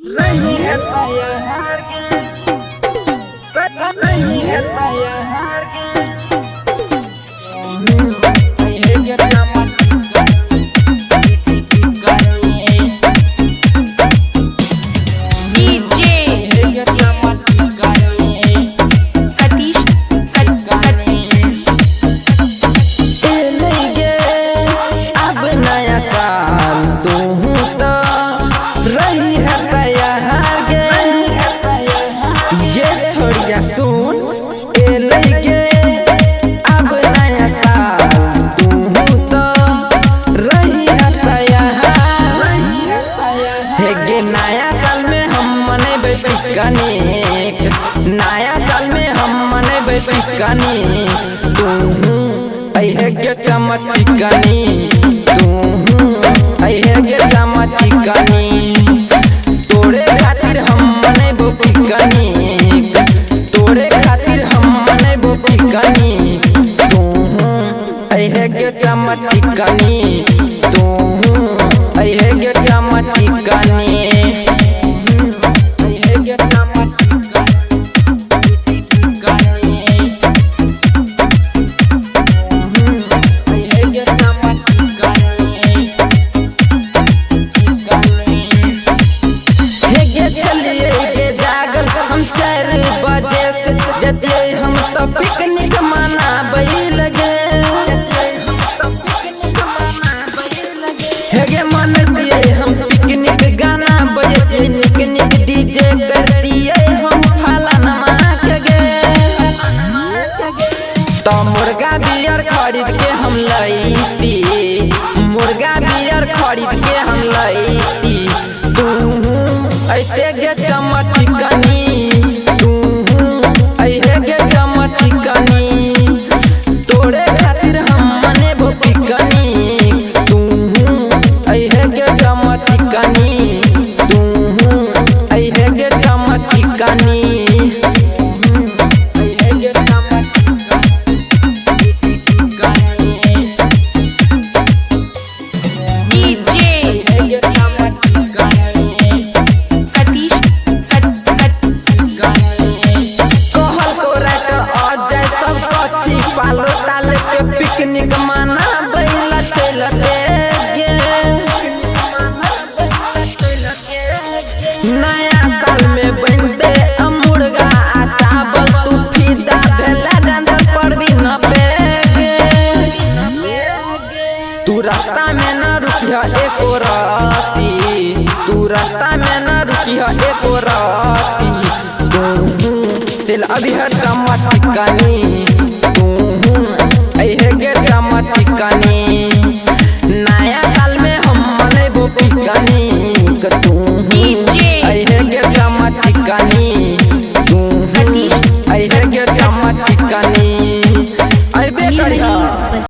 नहीं है तैयार के नहीं है तैयार के सुन ए लइके अब नया साल तू तो रही है तैयार हे गे नया साल में हम मनेबे पिकनिक नया साल में हम मनेबे पिकनिक तू अइहे गे चमच चिकनी तू अइहे गे चमच चिकनी तोरे खातिर हम मनेबो पिकनिक तोरे खातिर हम मनेबो पिकनिक तू अइहे गे चमच चिकनी तू अइहे गे चमच चिकनी हम तो पिकनिक मनाबे लगे हेगे मन दिए हम पिकनिक गाना बजे निक डीजे करतिए हम फलानमा के गे तो मुर्गा बियर खरीद के हम लईती मुर्गा बियर खरीद के हम लईती तू ऐते गे चमच चिकनी तोरे खातिर हम मनेबो पिकनिक तू अइहे गे चमच चिकनी तू अइहे गे चमच चिकनी पालो ताले के पिकनिक मनाबे ला चलते गे नया साल में बनते मुर्गा आ चावल तू फिदा भेला डांस पर भी न पेगे तू रास्ता में न रुकिया एको राती तू रास्ता में न रुकिया एको राती चल अभी है चमच चिकनी अइहे गे चमच चिकनी।